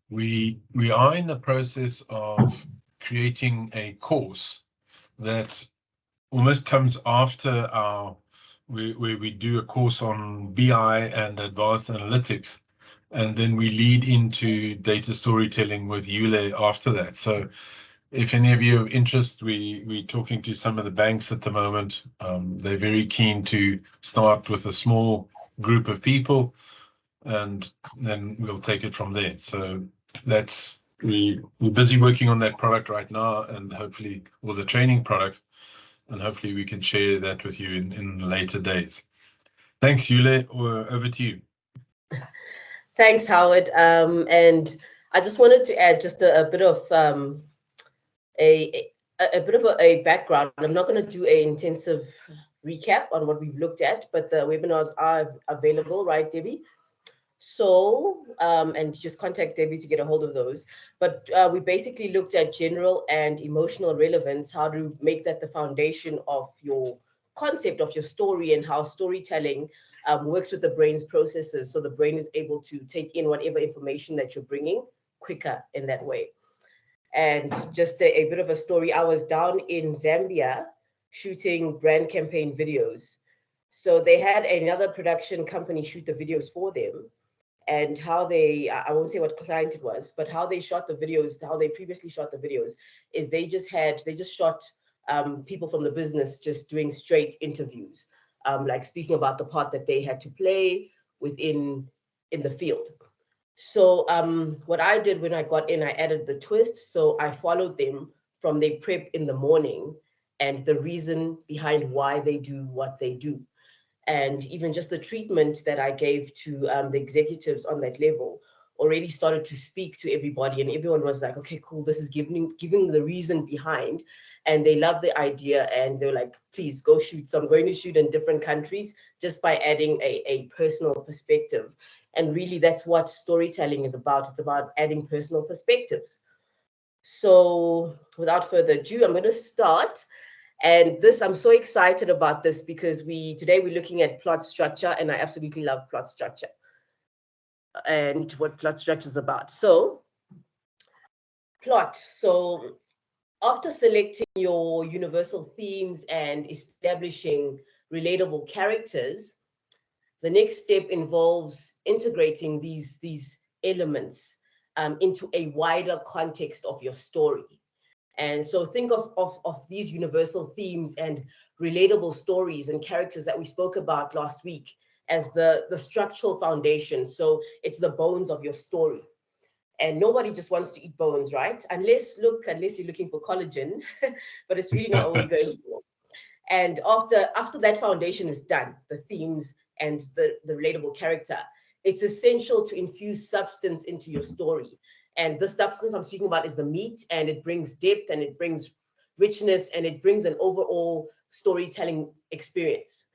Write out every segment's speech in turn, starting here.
We are in the process of creating a course that almost comes after where we do a course on BI and advanced analytics, and then we lead into data storytelling with Yule after that. So if any of you have interest, we're talking to some of the banks at the moment. They're very keen to start with a small group of people, and then we'll take it from there. So that's we're busy working on that product right now, and hopefully, or the training product, and hopefully we can share that with you in later days. Thanks, Yule. Over to you. Thanks, Howard. And I just wanted to add just a bit of a, a bit of a background. I'm not going to do an intensive recap on what we've looked at, but the webinars are available, right, Debbie? So, and just contact Debbie to get a hold of those. But we basically looked at general and emotional relevance, how to make that the foundation of your concept of your story, and how storytelling works with the brain's processes. So the brain is able to take in whatever information that you're bringing quicker in that way. And just a bit of a story, I was down in Zambia shooting brand campaign videos. So they had another production company shoot the videos for them, and how they, I won't say what client it was, but how they shot the videos, how they previously shot the videos is they just shot people from the business just doing straight interviews, like speaking about the part that they had to play within in the field. So what I did when I got in, I added the twist. So I followed them from their prep in the morning and the reason behind why they do what they do, and even just the treatment that I gave to the executives on that level already started to speak to everybody, and everyone was like, okay, cool, this is giving the reason behind, and they love the idea, and they're like, please go shoot. So I'm going to shoot in different countries just by adding a personal perspective, and really that's what storytelling is about. It's about adding personal perspectives. So without further ado, I'm going to start. And this, I'm so excited about this because today we're looking at plot structure, and I absolutely love plot structure and what plot structure is about. So plot. So after selecting your universal themes and establishing relatable characters, the next step involves integrating these elements into a wider context of your story. And so think of these universal themes and relatable stories and characters that we spoke about last week as the structural foundation. So it's the bones of your story. And nobody just wants to eat bones, right? Unless you're looking for collagen, but it's really not what we're going for. And after that foundation is done, the themes and the relatable character, it's essential to infuse substance into your story. And the substance I'm speaking about is the meat, and it brings depth, and it brings richness, and it brings an overall storytelling experience.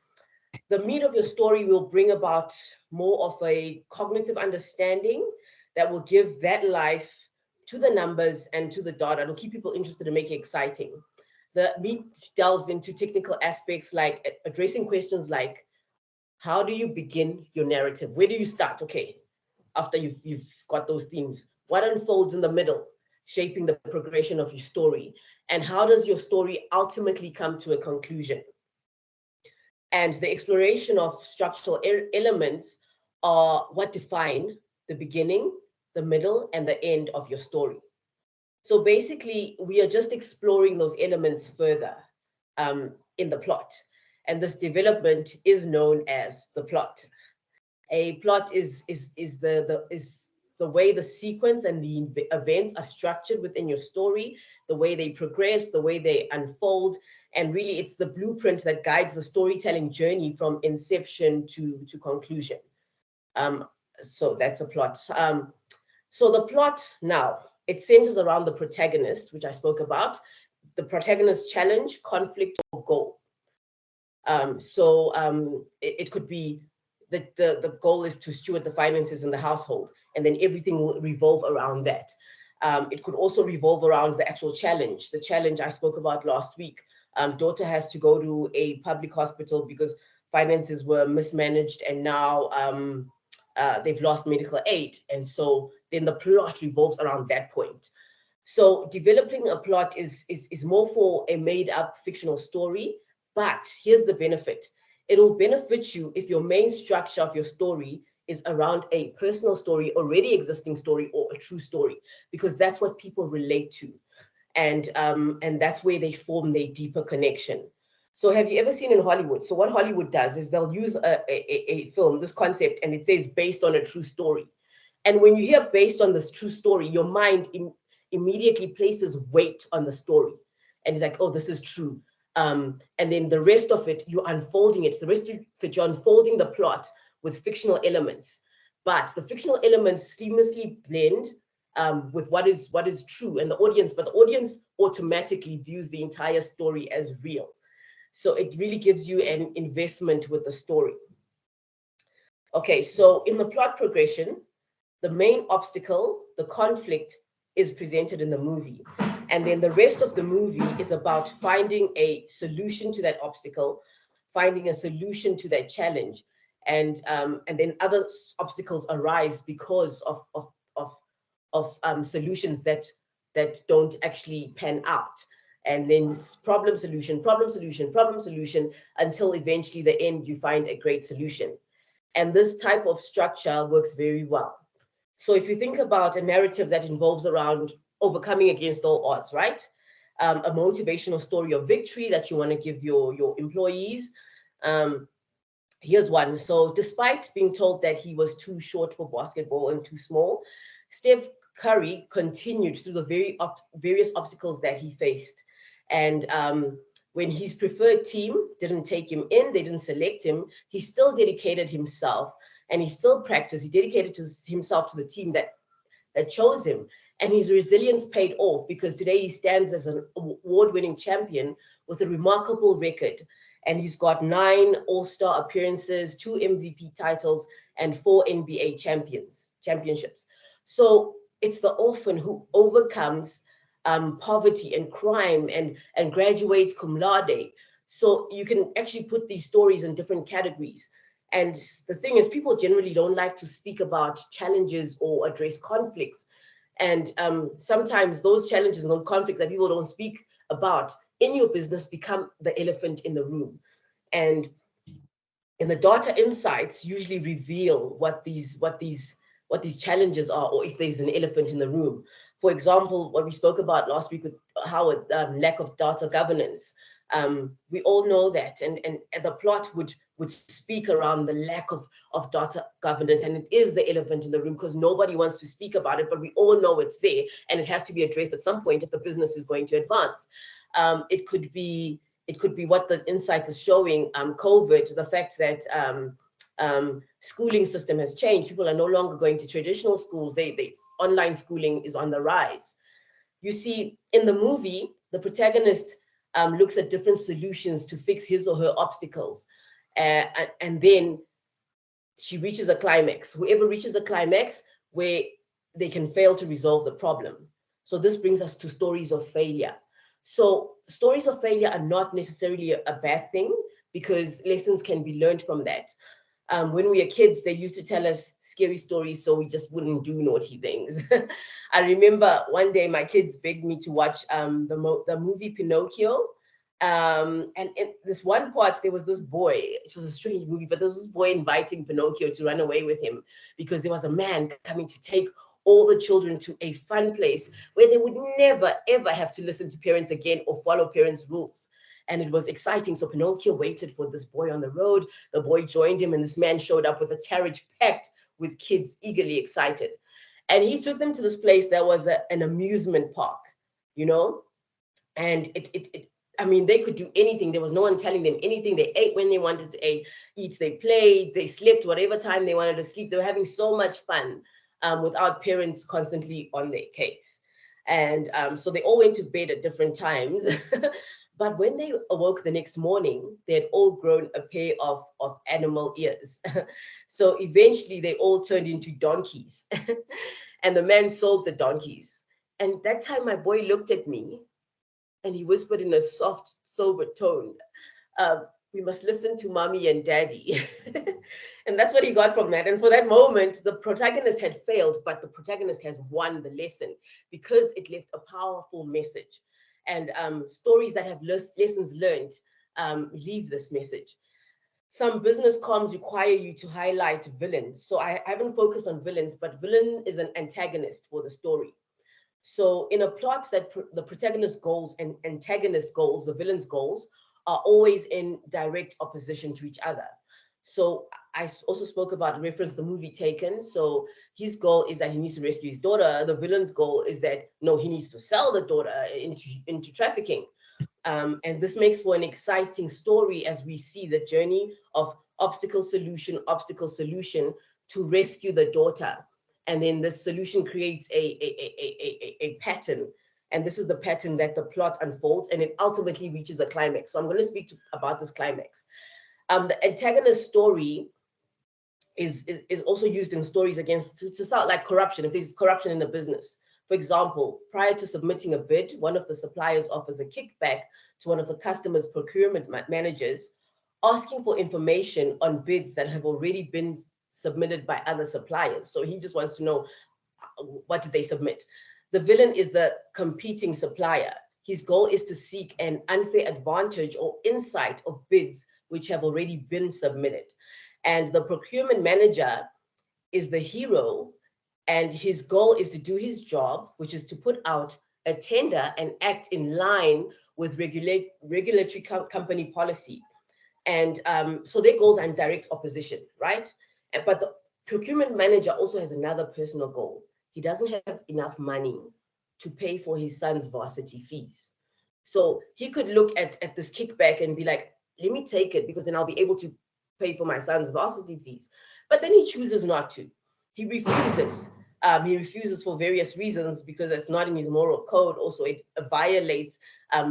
The meat of your story will bring about more of a cognitive understanding that will give that life to the numbers and to the data. It'll keep people interested and make it exciting. The meat delves into technical aspects like addressing questions like, how do you begin your narrative? Where do you start? Okay, after you've got those themes, what unfolds in the middle, shaping the progression of your story, and how does your story ultimately come to a conclusion? And the exploration of structural elements are what define the beginning, the middle, and the end of your story. So basically, we are just exploring those elements further in the plot. And this development is known as the plot. A plot is the way the sequence and the events are structured within your story, the way they progress, the way they unfold, and really it's the blueprint that guides the storytelling journey from inception to conclusion. Um, so that's a plot. So the plot now, it centers around the protagonist, which I spoke about, the protagonist's challenge, conflict, or goal. It could be the goal is to steward the finances in the household, and then everything will revolve around that. It could also revolve around the actual challenge. The challenge I spoke about last week. Daughter has to go to a public hospital because finances were mismanaged, and now they've lost medical aid. And so then the plot revolves around that point. So developing a plot is more for a made up fictional story, but here's the benefit. It'll benefit you if your main structure of your story is around a personal story, already existing story, or a true story, because that's what people relate to. And that's where they form their deeper connection. So have you ever seen in Hollywood? So what Hollywood does is they'll use a film, this concept, and it says based on a true story. And when you hear based on this true story, your mind immediately places weight on the story. And it's like, oh, this is true. And then the rest of it, you're unfolding it. The rest of it, you're unfolding the plot with fictional elements. But the fictional elements seamlessly blend with what is true. And but the audience automatically views the entire story as real. So it really gives you an investment with the story. Okay, so in the plot progression, the main obstacle, the conflict, is presented in the movie. And then the rest of the movie is about finding a solution to that obstacle, finding a solution to that challenge. And then other obstacles arise because of solutions that don't actually pan out. And then problem solution, problem solution, problem solution, until eventually the end you find a great solution. And this type of structure works very well. So if you think about a narrative that involves around overcoming against all odds, right? A motivational story of victory that you want to give your employees. Um, Here's one. So despite being told that he was too short for basketball and too small, Steph Curry continued through the various obstacles that he faced. And when his preferred team didn't take him in, they didn't select him, he still dedicated himself and he still practiced. He dedicated himself to the team that chose him. And his resilience paid off because today he stands as an award-winning champion with a remarkable record. And he's got 9 All-Star appearances, 2 MVP titles, and 4 NBA championships. So it's the orphan who overcomes poverty and crime and graduates cum laude. So you can actually put these stories in different categories. And the thing is, people generally don't like to speak about challenges or address conflicts. And sometimes those challenges and conflicts that people don't speak about in your business become the elephant in the room. And the data insights usually reveal what these challenges are, or if there's an elephant in the room. For example, what we spoke about last week with Howard, lack of data governance. We all know that, and the plot would speak around the lack of data governance, and it is the elephant in the room because nobody wants to speak about it, but we all know it's there, and it has to be addressed at some point if the business is going to advance. It could be what the insights is showing, COVID, the fact that schooling system has changed. People are no longer going to traditional schools. Online schooling is on the rise. You see, in the movie, the protagonist looks at different solutions to fix his or her obstacles. And then she reaches a climax. Whoever reaches a climax where they can fail to resolve the problem. So this brings us to stories of failure. So stories of failure are not necessarily a bad thing because lessons can be learned from that. When we were kids, they used to tell us scary stories so we just wouldn't do naughty things. I remember one day my kids begged me to watch the movie Pinocchio. And in this one part, there was this boy. It was a strange movie, but there was this boy inviting Pinocchio to run away with him because there was a man coming to take all the children to a fun place where they would never, ever have to listen to parents again or follow parents' rules. And it was exciting. So Pinocchio waited for this boy on the road. The boy joined him, and this man showed up with a carriage packed with kids eagerly excited. And he took them to this place that was an amusement park, you know? And I mean, they could do anything. There was no one telling them anything. They ate when they wanted to eat. They played, they slept whatever time they wanted to sleep. They were having so much fun without parents constantly on their case. And so they all went to bed at different times. But when they awoke the next morning, they had all grown a pair of animal ears. So eventually they all turned into donkeys. And the man sold the donkeys. And that time my boy looked at me and he whispered in a soft, sober tone, we must listen to mommy and daddy. And that's what he got from that. And for that moment, the protagonist had failed, but the protagonist has won the lesson because it left a powerful message. And stories that have lessons learned leave this message. Some business comms require you to highlight villains. So I haven't focused on villains, but villain is an antagonist for the story. So in a plot that the protagonist goals and antagonist goals, the villain's goals, are always in direct opposition to each other. So I also spoke about reference the movie Taken. So his goal is that he needs to rescue his daughter. The villain's goal is that no, he needs to sell the daughter into trafficking. And this makes for an exciting story as we see the journey of obstacle solution to rescue the daughter. And then this solution creates a pattern. And this is the pattern that the plot unfolds and it ultimately reaches a climax. So I'm going to speak about this climax. The antagonist story is also used in stories against to start like corruption, if there's corruption in the business. For example, prior to submitting a bid, one of the suppliers offers a kickback to one of the customer's procurement managers, asking for information on bids that have already been submitted by other suppliers. So he just wants to know what did they submit. The villain is the competing supplier. His goal is to seek an unfair advantage or insight of bids which have already been submitted. And the procurement manager is the hero, and his goal is to do his job, which is to put out a tender and act in line with regulatory company policy. And so their goals are in direct opposition, right? But the procurement manager also has another personal goal. He doesn't have enough money to pay for his son's varsity fees. So he could look at this kickback and be like, let me take it because then I'll be able to pay for my son's varsity fees. But then he chooses not to. He refuses. He refuses for various reasons because it's not in his moral code. Also, it violates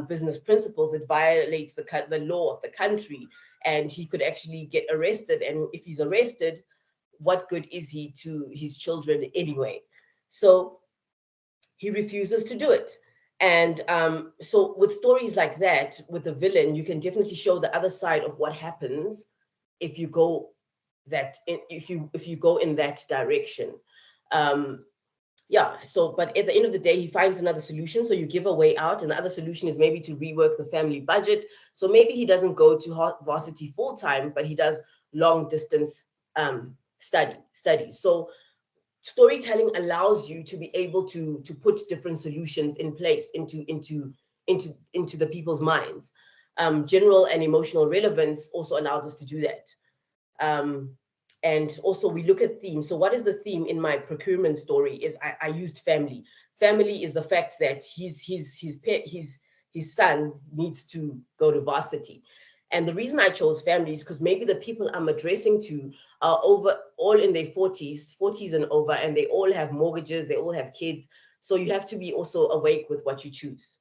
business principles. It violates the law of the country, and he could actually get arrested. And if he's arrested, what good is he to his children anyway? So he refuses to do it. And so with stories like that, with the villain, you can definitely show the other side of what happens if you go if you go in that direction. Um, yeah, so but at the end of the day, he finds another solution. So you give a way out, and the other solution is maybe to rework the family budget. So maybe he doesn't go to varsity full time, but he does long distance studies. So storytelling allows you to be able to put different solutions in place into the people's minds. General and emotional relevance also allows us to do that. Um, and also we look at themes. So what is the theme in my procurement story is I used family. Family is the fact that his son needs to go to varsity. And the reason I chose family is because maybe the people I'm addressing to are over all in their 40s and over, and they all have mortgages, they all have kids. So you have to be also awake with what you choose.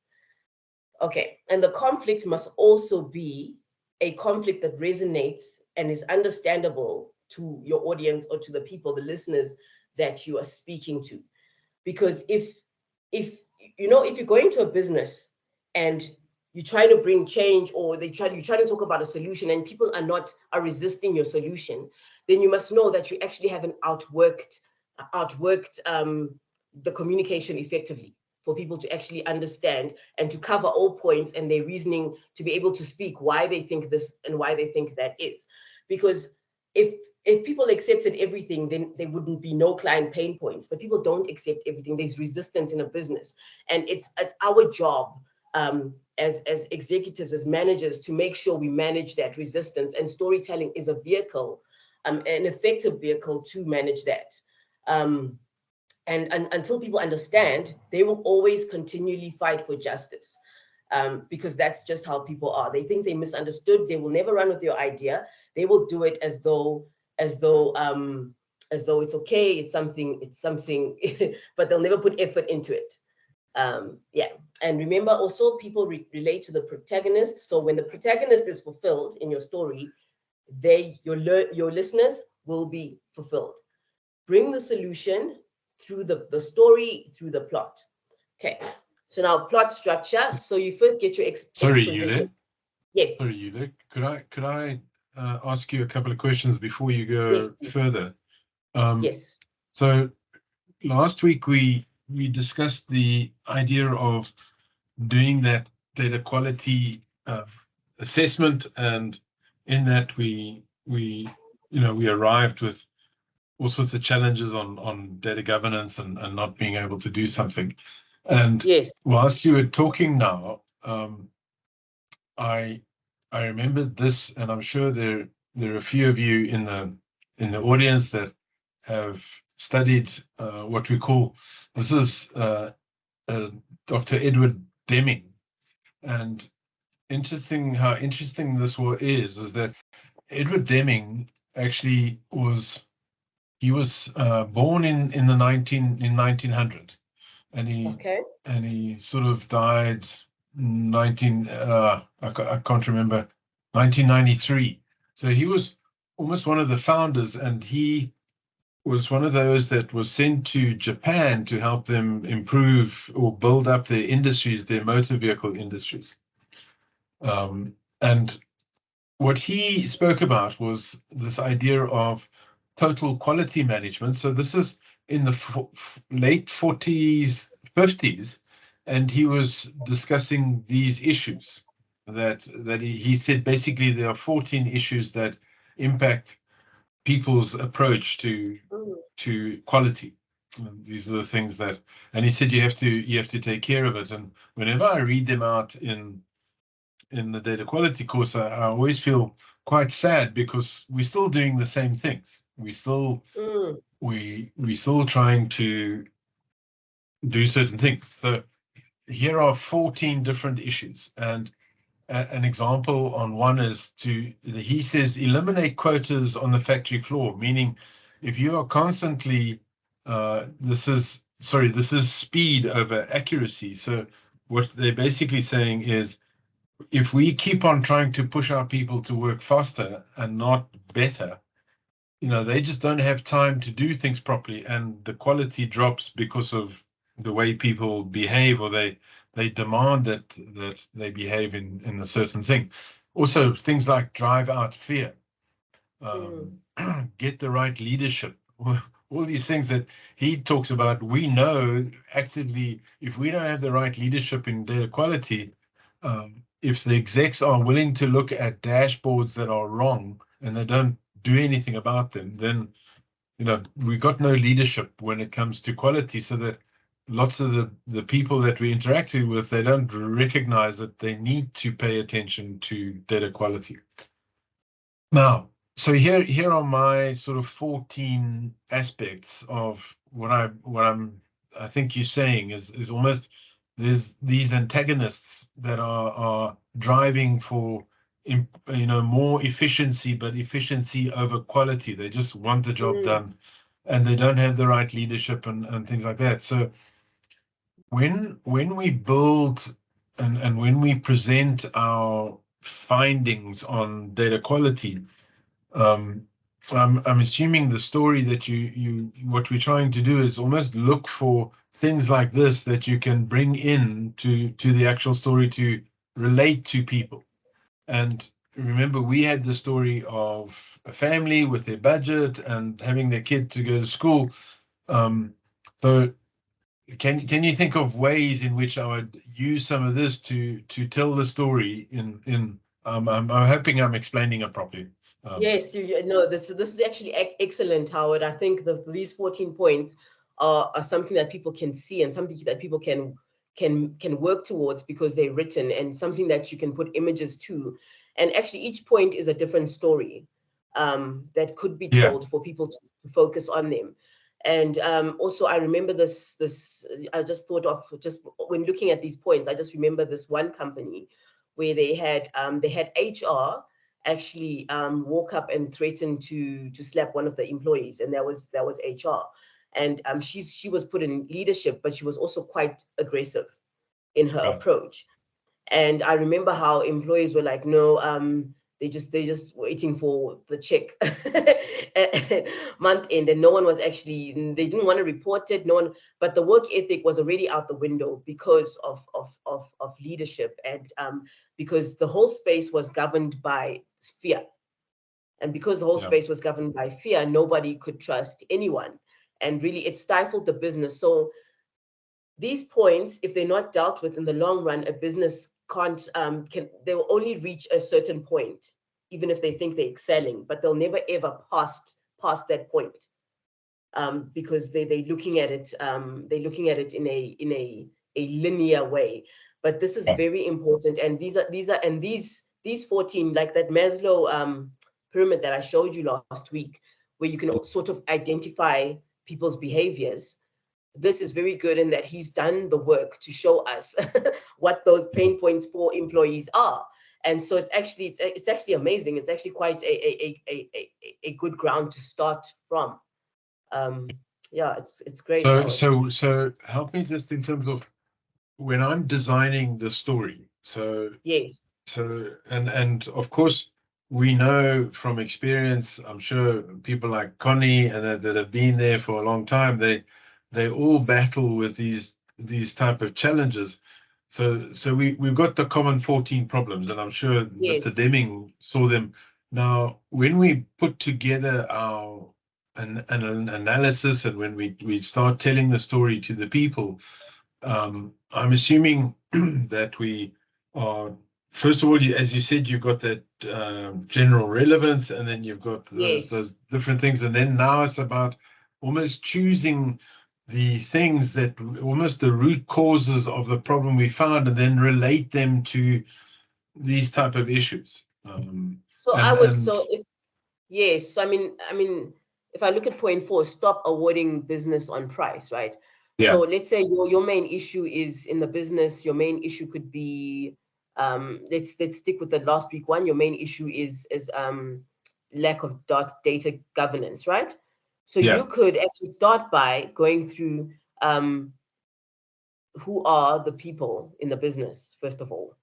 Okay, and the conflict must also be a conflict that resonates and is understandable to your audience or to the people, the listeners that you are speaking to. Because if if you're going to a business and you're trying to bring change, or you're trying to talk about a solution and people are resisting your solution, then you must know that you actually haven't outworked the communication effectively for people to actually understand and to cover all points and their reasoning to be able to speak why they think this and why they think that is. Because if people accepted everything, then there wouldn't be no client pain points. But people don't accept everything. There's resistance in a business, and it's our job as executives, as managers, to make sure we manage that resistance. And storytelling is a vehicle, an effective vehicle to manage that. And until people understand, they will always continually fight for justice. Because that's just how people are. They think they misunderstood. They will never run with your idea. They will do it as though it's okay. It's something, but they'll never put effort into it. Yeah. And remember, also people relate to the protagonist. So when the protagonist is fulfilled in your story, your listeners will be fulfilled. Bring the solution through the story, through the plot. Okay. So now plot structure. So you first get your Sorry, you there? exposition. Yes. Sorry, Yulik, could I ask you a couple of questions before you Yes, go please. further? Um, Yes. so last week we discussed the idea of doing that data quality assessment, and in that we arrived with all sorts of challenges on data governance and not being able to do something. And Yes. whilst you were talking now, I I remembered this, and I'm sure there are a few of you in the audience that have studied what we call, this is uh, Dr. Edward Deming. And how interesting this is that Edward Deming actually was born in the 1900, and Okay. he sort of died 19 I can't remember, 1993. So he was almost one of the founders, and he was one of those that was sent to Japan to help them improve or build up their industries, their motor vehicle industries. And what he spoke about was this idea of total quality management. So this is in the late 40s, 50s, and he was discussing these issues that he said basically there are 14 issues that impact people's approach Mm, to quality. And these are the things that, and he said you have to take care of it. And whenever I read them out in the data quality course, I always feel quite sad because we're still doing the same things. mm, We still trying to do certain things. So here are 14 different issues, and an example on one is he says, eliminate quotas on the factory floor, meaning if you are constantly, this is speed over accuracy. So what they're basically saying is, if we keep on trying to push our people to work faster and not better, they just don't have time to do things properly, and the quality drops because of the way people behave, or they demand that they behave in a certain thing. Also, things like drive out fear, mm, um, get the right leadership. All these things that he talks about, we know actively, if we don't have the right leadership in data quality, if the execs are willing to look at dashboards that are wrong and they don't do anything about them, then we got no leadership when it comes to quality. So that lots of the people that we interacting with, they don't recognize that they need to pay attention to data quality. Now, so here are my sort of 14 aspects of I think you're saying is almost, there's these antagonists that are driving for more efficiency, but efficiency over quality. They just want the job mm, done, and they don't have the right leadership and things like that. So when we build and when we present our findings on data quality, um, I'm assuming the story that what we're trying to do is almost look for things like this that you can bring in to the actual story to relate to people. And remember, we had the story of a family with their budget and having their kid to go to school. Um, so can you think of ways in which I would use some of this to tell the story I'm hoping I'm explaining it properly. Um, yes, no, this is actually excellent, Howard. I think these 14 points are something that people can see and something that people can work towards because they're written, and something that you can put images to. And actually, each point is a different story that could be yeah. told for people to focus on them. And also, I remember this. I just thought of, just when looking at these points, I just remember this one company where they had HR actually woke up and threatened to slap one of the employees, and that was HR. And she was put in leadership, but she was also quite aggressive in her Right. approach. And I remember how employees were like, no, they're just waiting for the check at month end, and no one was actually, they didn't want to report it, no one, but the work ethic was already out the window because of leadership, and because the whole space was governed by fear. And because the whole space was governed by fear, nobody could trust anyone. And really, it stifled the business. So these points, if they're not dealt with in the long run, a business can't, they will only reach a certain point, even if they think they're excelling, but they'll never ever past that point. Because they're looking at it, in a linear way. But this is very important. And these 14, like that Maslow pyramid that I showed you last week, where you can sort of identify people's behaviors. This is very good in that he's done the work to show us what those pain points for employees are. And so it's actually amazing. It's actually quite a good ground to start from. Yeah, it's great. So help me just in terms of when I'm designing the story. Yes. And of course we know from experience, I'm sure people like Connie and that have been there for a long time, they all battle with these type of challenges. So we've got the common 14 problems, and I'm sure Mr. Yes. Deming saw them. Now, when we put together an analysis, and when we start telling the story to the people, I'm assuming that we are, first of all, as you said, you've got that general relevance, and then you've got those different things, and then now it's about almost choosing the things that almost the root causes of the problem we found, and then relate them to these type of issues. So if yes, so I mean, if I look at point 4, stop awarding business on price, right? So let's say your main issue is in the business. Your main issue could be, let's stick with the last week one. Your main issue is lack of data governance, right? So you could actually start by going through who are the people in the business, first of all.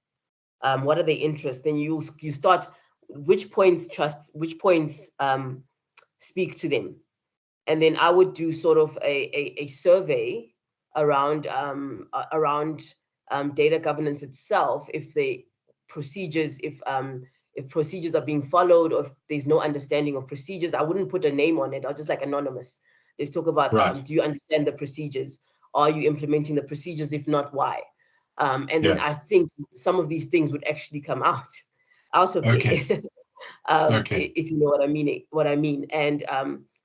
What are their interests? Then you start, which points speak to them. And then I would do sort of a survey around data governance itself, if procedures are being followed, or if there's no understanding of procedures. I wouldn't put a name on it. I'll just like anonymous. Let's talk about, do you understand the procedures? Are you implementing the procedures? If not, why? And then I think some of these things would actually come out of there. If you know what I mean. And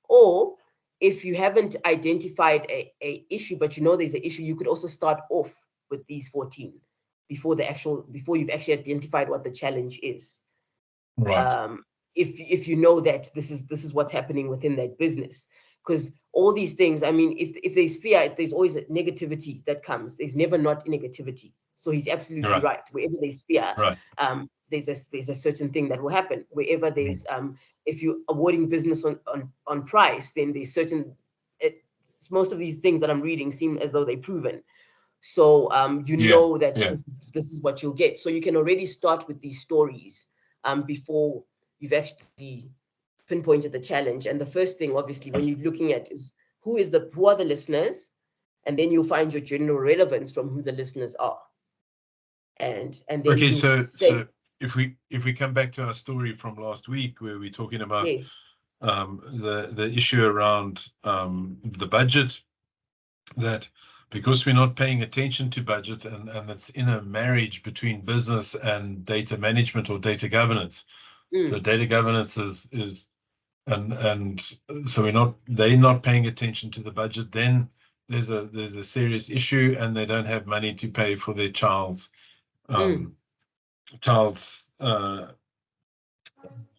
or if you haven't identified a issue, but you know there's an issue, you could also start off with these 14 before you've actually identified what the challenge is. If you know that this is what's happening within that business. Because all these things, I mean, if there's fear, there's always a negativity that comes. There's never not negativity. So he's absolutely right. Wherever there's fear, there's a certain thing that will happen. Wherever there's if you're awarding business on price, then there's most of these things that I'm reading seem as though they're proven. So know that this is what you'll get. So you can already start with these stories before you've actually pinpointed the challenge. And the first thing, obviously, when you're looking at is who are the listeners, and then you'll find your general relevance from who the listeners are. And then so if we come back to our story from last week, where we're talking about the issue around the budget, that because we're not paying attention to budget, and it's in a marriage between business and data management or data governance. So data governance is and so they're not paying attention to the budget, then there's a serious issue, and they don't have money to pay for their child's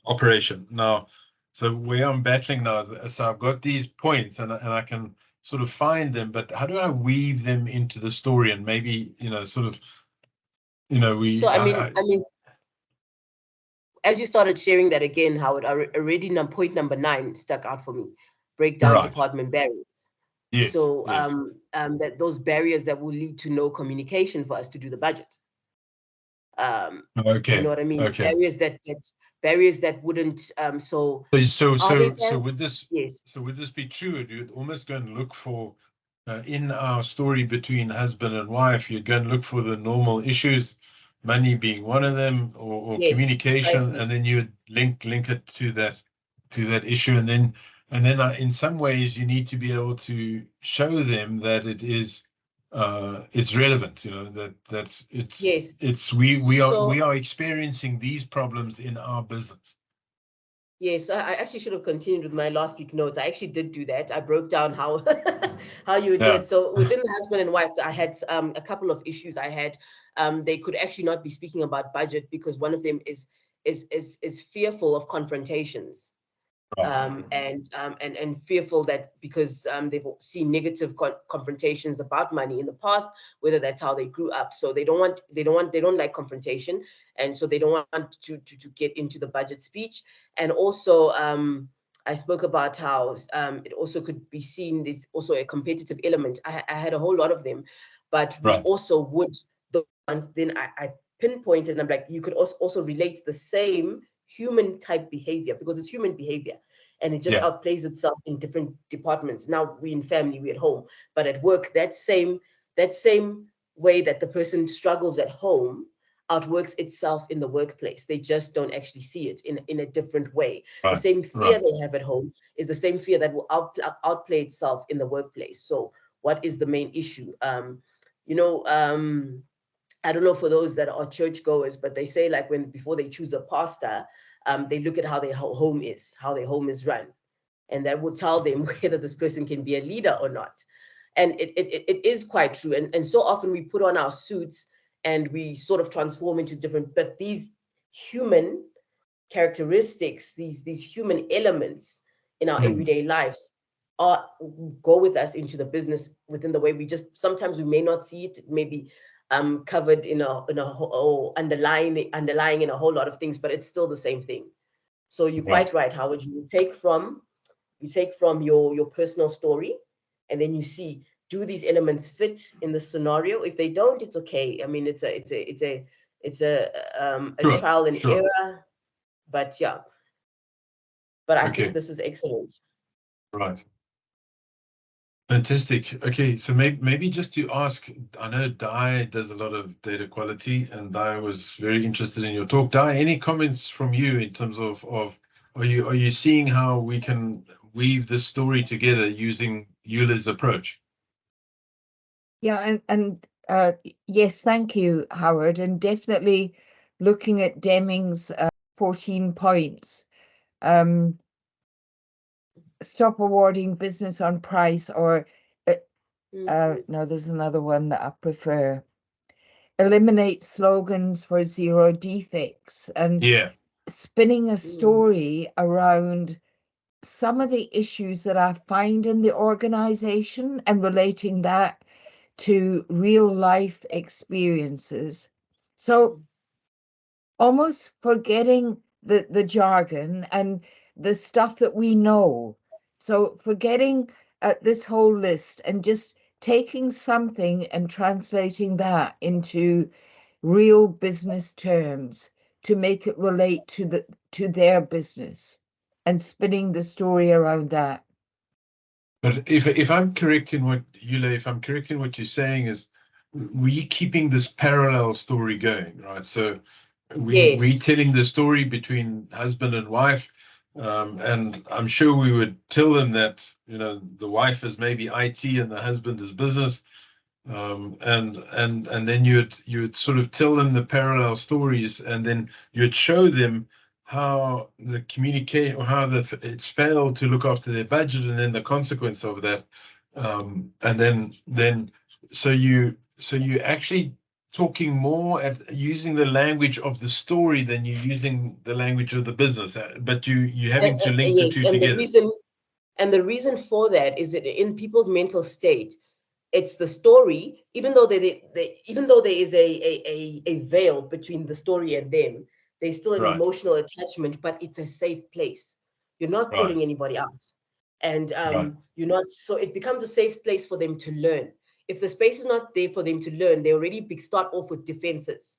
operation. Now, so where I'm battling now, so I've got these points, and I can sort of find them, but how do I weave them into the story? And maybe, sort of, so I mean, as you started sharing that again, Howard, already point number 9 stuck out for me. Break down department barriers. So that those barriers that will lead to no communication for us to do the budget. You know what I mean? Barriers barriers that wouldn't. So So are they so so barriers? would this Yes. so would this be true? You'd almost go and look for in our story between husband and wife, you'd go and look for the normal issues, money being one of them, or Yes, communication, precisely. and then you'd link it to that issue, and then in some ways you need to be able to show them that it's relevant, that Yes. we So are experiencing these problems in our business. yes, I actually should have continued with my last week notes. I actually did do that. I broke down how how you would do Yeah, it. So within the husband and wife, I had a couple of issues. I had they could actually not be speaking about budget because one of them is fearful of confrontations. right, And fearful that because they've seen negative confrontations about money in the past, whether that's how they grew up, so they don't like confrontation, and so they don't want to get into the budget speech. And also I spoke about how it also could be seen, there's also a competitive element. I had a whole lot of them, but which right, also would, the ones then I pinpointed, and I'm like, you could also relate the same human type behavior, because it's human behavior and it just yeah, outplays itself in different departments. Now we in family, we at home, but at work, that same way that the person struggles at home outworks itself in the workplace. They just don't actually see it in a different way. The right, same fear right. they have at home is the same fear that will outplay itself in the workplace. So what is the main issue? You know, I don't know for those that are churchgoers, but they say like when before they choose a pastor, they look at how their home is, how their home is run, and that will tell them whether this person can be a leader or not. And it is quite true. And so often we put on our suits and we sort of transform into different, but these human characteristics, these human elements in our Mm, everyday lives are go with us into the business within the way we just sometimes we may not see it. It may be covered or underlying in a whole lot of things, but it's still the same thing. So you're right. quite right, Howard. You take from your personal story, and then you see, do these elements fit in the scenario? If they don't, it's okay. I mean, it's a Sure, trial and sure. error, but yeah. But I think Okay, this is excellent. right. Fantastic. Okay, so maybe just to ask, I know Di does a lot of data quality, and Di was very interested in your talk. Di, any comments from you in terms of are you seeing how we can weave this story together using Eulah's approach? Yeah, and yes, thank you, Howard. And definitely looking at Deming's 14 points. Um, Stop awarding business on price, or no, there's another one that I prefer. Eliminate slogans for zero defects, and Yeah, spinning a Mm, story around some of the issues that I find in the organization and relating that to real life experiences. So mm, almost forgetting the jargon and the stuff that we know. So forgetting this whole list and just taking something and translating that into real business terms to make it relate to their business and spinning the story around that. but if I'm correct in what Eulah, if I'm correct in what you're saying is we keeping this parallel story going, right? So we yes. telling the story between husband and wife, and I'm sure we would tell them that the wife is maybe IT and the husband is business, and then you'd sort of tell them the parallel stories, and then you'd show them how the communicate or how it's failed to look after their budget, and then the consequence of that, and then so you actually talking more at using the language of the story than you're using the language of the business, but you having to link the Yes, two and the together. reason for that is that in people's mental state, it's the story. Even though there is a veil between the story and them, there's still an Right, emotional attachment, but it's a safe place. You're not right, calling anybody out, and right, you're not. So it becomes a safe place for them to learn. If the space is not there for them to learn, they already start off with defenses.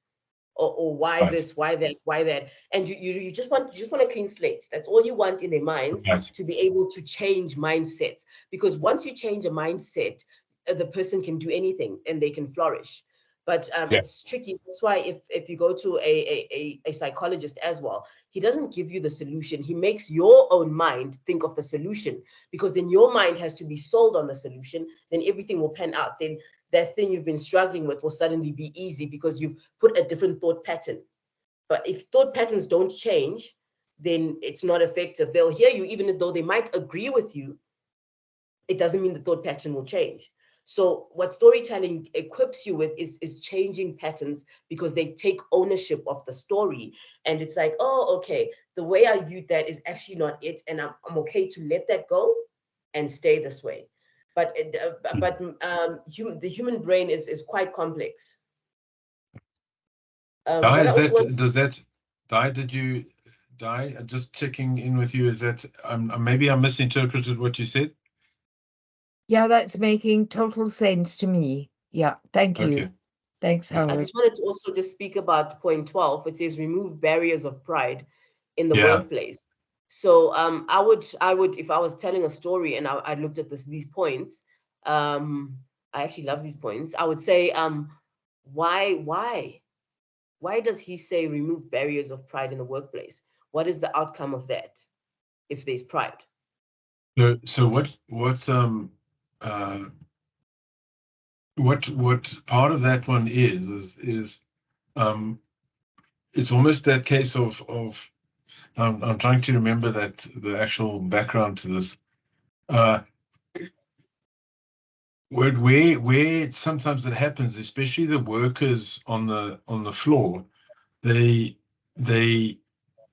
or why Right. this, why that, why that. And you just want a clean slate. That's all you want in their minds, Right. to be able to change mindsets. Because once you change a mindset, the person can do anything and they can flourish. But Yeah. it's tricky. That's why if you go to a psychologist as well, he doesn't give you the solution. He makes your own mind think of the solution, because then your mind has to be sold on the solution. Then everything will pan out. Then that thing you've been struggling with will suddenly be easy because you've put a different thought pattern. But if thought patterns don't change, then it's not effective. They'll hear you, even though they might agree with you. It doesn't mean the thought pattern will change. So what storytelling equips you with is changing patterns, because they take ownership of the story. And it's like, oh, okay, the way I viewed that is actually not it. And I'm okay to let that go and stay this way. But the human brain is quite complex. Di, What I is also want, that, does that, Di, did you, Di, just checking in with you, is that, maybe I misinterpreted what you said? Yeah, that's making total sense to me. Yeah, thank you. Okay. Thanks, Yeah. I Howard. just wanted to also just speak about point 12. It says remove barriers of pride in the Yeah. workplace. So I would if I was telling a story and I looked at these points, I actually love these points. I would say why does he say remove barriers of pride in the workplace? What is the outcome of that if there's pride? So uh, what part of that one is it's almost that case of I'm trying to remember that the actual background to this. Uh, where sometimes it happens, especially the workers on the floor, they they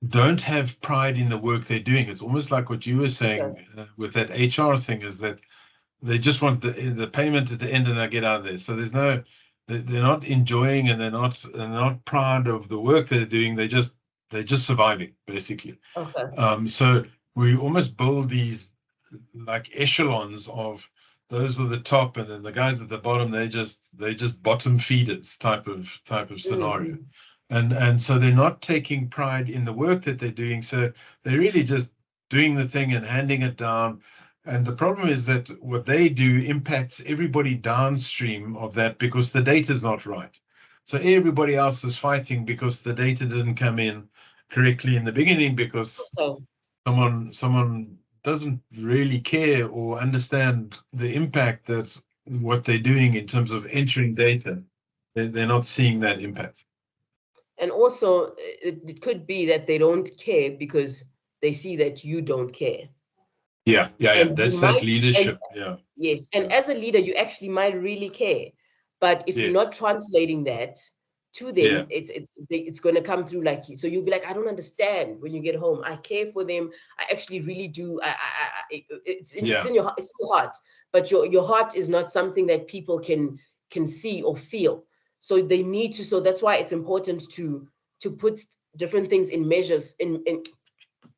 don't have pride in the work they're doing. It's almost like what you were Okay. saying with that HR thing, is that they just want the payment at the end and they get out of there. So there's no, they're not enjoying, and they're not proud of the work they're doing. They're just surviving basically. Okay. So we almost build these like echelons of, those are the top, and then the guys at the bottom, they just bottom feeders type of scenario. Mm-hmm. And so they're not taking pride in the work that they're doing. So they're really just doing the thing and handing it down. And the problem is that what they do impacts everybody downstream of that, because the data is not right. So everybody else is fighting because the data didn't come in correctly in the beginning, because Okay. someone doesn't really care or understand the impact that what they're doing in terms of entering data. They're not seeing that impact. And also, it could be that they don't care because they see that you don't care. Yeah. And you That's that might, and leadership. Yeah. yes, and Yeah. as a leader, you actually might really care. But if you're Yes. not translating that to Yeah. them, it's going to come through like, so you'll be like, I don't understand when you get home. I care for them. I actually really do. It's Yeah. in your heart, but your heart is not something that people can see or feel. So they need to. So that's why it's important to put different things in measures, in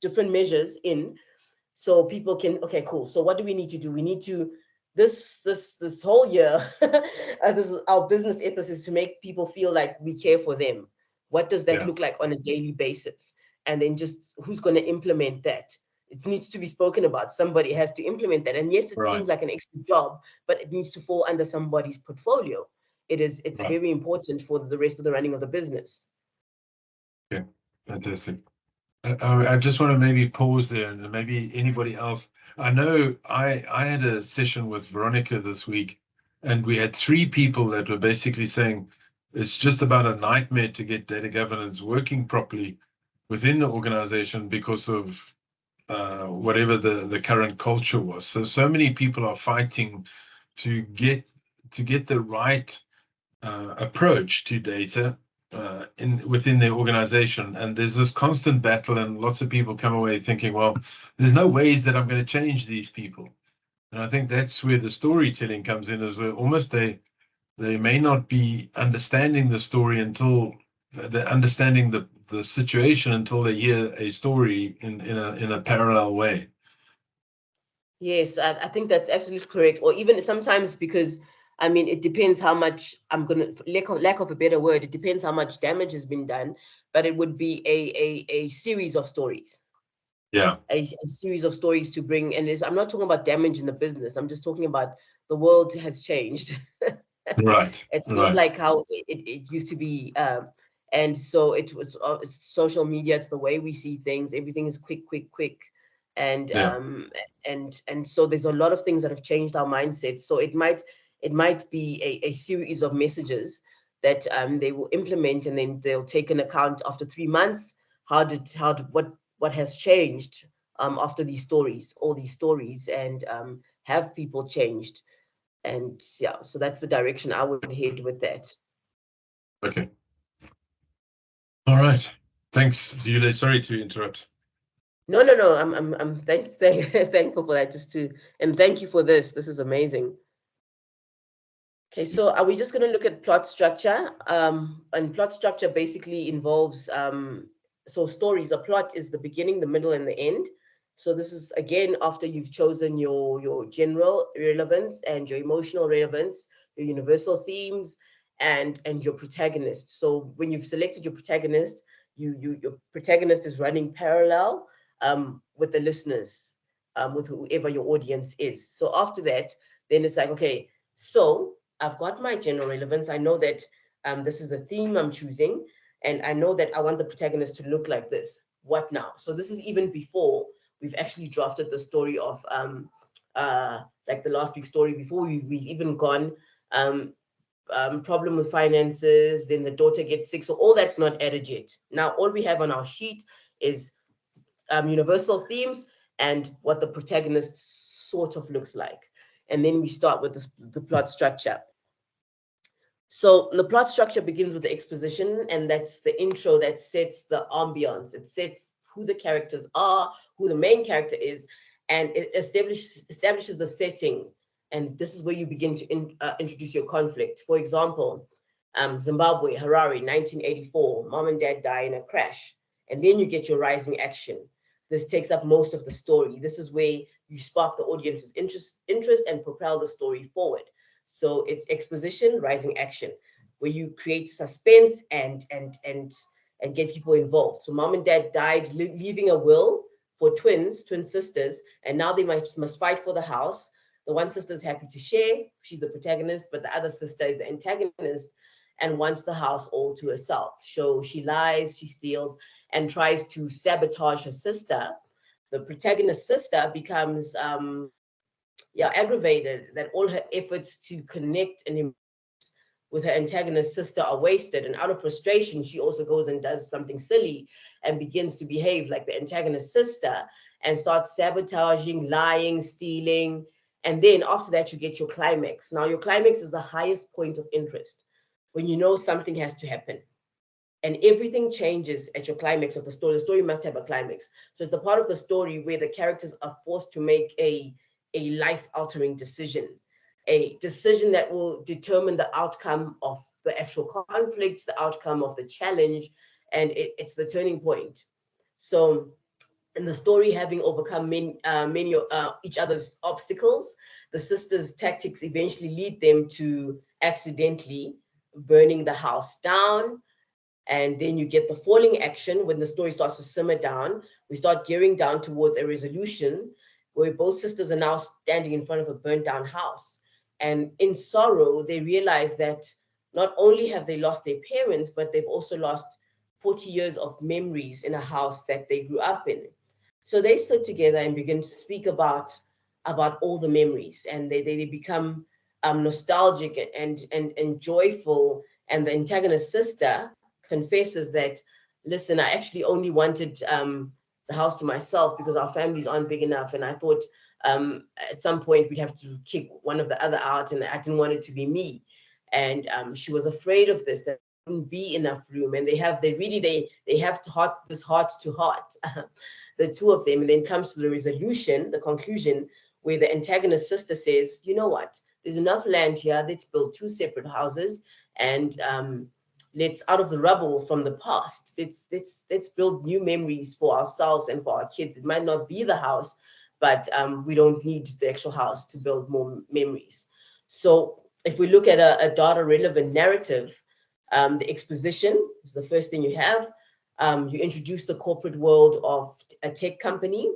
different measures in, so people can, okay, cool, so what do we need to do? We need to, this whole year, this is our business ethos, is to make people feel like we care for them. What does that Yeah. look like on a daily basis? And then just who's going to implement that? It needs to be spoken about. Somebody has to implement that. And yes, it seems Right. like an extra job, but it needs to fall under somebody's portfolio. It's Right. very important for the rest of the running of the business. Okay. Fantastic. I just want to maybe pause there, and maybe anybody else. I know I had a session with Veronica this week, and we had three people that were basically saying it's just about a nightmare to get data governance working properly within the organization because of whatever the current culture was. So many people are fighting to get the right approach to data in within their organization, and there's this constant battle, and lots of people come away thinking, well, there's no ways that I'm going to change these people. And I think that's where the storytelling comes in, is where almost they may not be understanding the story until they're understanding the situation, until they hear a story in a parallel way. Yes, I think that's absolutely correct. Or even sometimes, because I mean, it depends how much, I'm gonna, lack of a better word, it depends how much damage has been done, but it would be a series of stories. Yeah. A series of stories to bring, and I'm not talking about damage in the business. I'm just talking about the world has changed. Right. It's not Right. like how it used to be. And so it's social media. It's the way we see things. Everything is quick, quick, quick. And Yeah. and so there's a lot of things that have changed our mindset. So it might be a series of messages that they will implement, and then they'll take an account after 3 months. What has changed after all these stories, and have people changed? And yeah, so that's the direction I would head with that. Okay. All right. Thanks, Yule. Sorry to interrupt. No. I'm thankful for that. And thank you for this. This is amazing. Okay, so are we just going to look at plot structure? And plot structure basically involves so stories. A plot is the beginning, the middle, and the end. So this is again after you've chosen your general relevance and your emotional relevance, your universal themes, and your protagonist. So when you've selected your protagonist, your protagonist is running parallel with the listeners, with whoever your audience is. So after that, then it's like, okay, so I've got my general relevance. I know that this is the theme I'm choosing, and I know that I want the protagonist to look like this. What now? So this is even before we've actually drafted the story of like the last week's story, before we've even gone um, problem with finances, then the daughter gets sick. So all that's not added yet. Now all we have on our sheet is universal themes and what the protagonist sort of looks like. And then we start with the plot structure. So the plot structure begins with the exposition, and that's the intro that sets the ambiance. It sets who the characters are, who the main character is, and it establishes the setting. And this is where you begin to introduce your conflict. For example, Zimbabwe, Harare, 1984, mom and dad die in a crash. And then you get your rising action. This takes up most of the story. This is where you spark the audience's interest and propel the story forward. So it's exposition, rising action, where you create suspense and get people involved. So mom and dad died, leaving a will for twin sisters, and now they must fight for the house. The one sister is happy to share; she's the protagonist, but the other sister is the antagonist and wants the house all to herself. So she lies, she steals, and tries to sabotage her sister. The protagonist sister becomes aggravated that all her efforts to connect and with her antagonist sister are wasted. And out of frustration, she also goes and does something silly and begins to behave like the antagonist sister and starts sabotaging, lying, stealing. And then after that, you get your climax. Now, your climax is the highest point of interest when you know something has to happen. And everything changes at your climax of the story. The story must have a climax. So it's the part of the story where the characters are forced to make a life-altering decision, a decision that will determine the outcome of the actual conflict, the outcome of the challenge, and it's the turning point. So in the story, having overcome many each other's obstacles, the sisters' tactics eventually lead them to accidentally burning the house down. And then you get the falling action when the story starts to simmer down. We start gearing down towards a resolution where both sisters are now standing in front of a burnt down house. And in sorrow, they realize that not only have they lost their parents, but they've also lost 40 years of memories in a house that they grew up in. So they sit together and begin to speak about all the memories, and they become nostalgic and joyful. And the antagonist sister confesses that, listen, I actually only wanted the house to myself because our families aren't big enough. And I thought at some point we'd have to kick one of the other out, and I didn't want it to be me. And she was afraid of this, that there wouldn't be enough room. And they have this heart to heart, the two of them, and then comes to the resolution, the conclusion, where the antagonist sister says, you know what, there's enough land here, let's build two separate houses, and let's, out of the rubble from the past, let's build new memories for ourselves and for our kids. It might not be the house, but we don't need the actual house to build more memories. So if we look at a data relevant narrative, the exposition is the first thing you have. You introduce the corporate world of a tech company,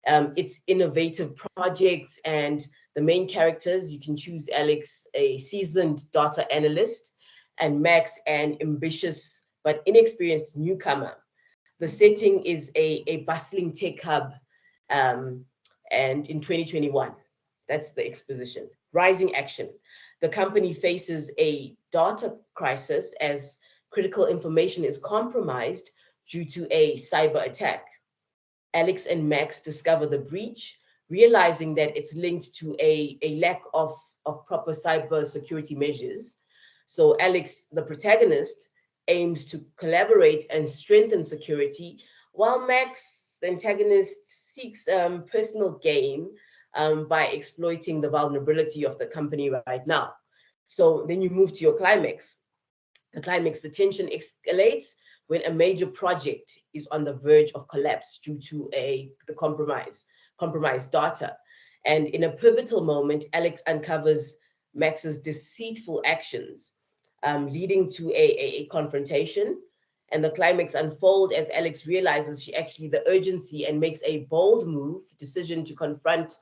its innovative projects, and the main characters. You can choose Alex, a seasoned data analyst, and Max, an ambitious but inexperienced newcomer. The setting is a bustling tech hub, and in 2021, that's the exposition. Rising action. The company faces a data crisis as critical information is compromised due to a cyber attack. Alex and Max discover the breach, realizing that it's linked to a lack of proper cyber security measures. So Alex, the protagonist, aims to collaborate and strengthen security, while Max, the antagonist, seeks personal gain by exploiting the vulnerability of the company right now. So then you move to your climax. The climax, the tension escalates when a major project is on the verge of collapse due to the compromised data. And in a pivotal moment, Alex uncovers Max's deceitful actions, leading to a confrontation. And the climax unfolds as Alex realizes she actually the urgency and makes a bold decision to confront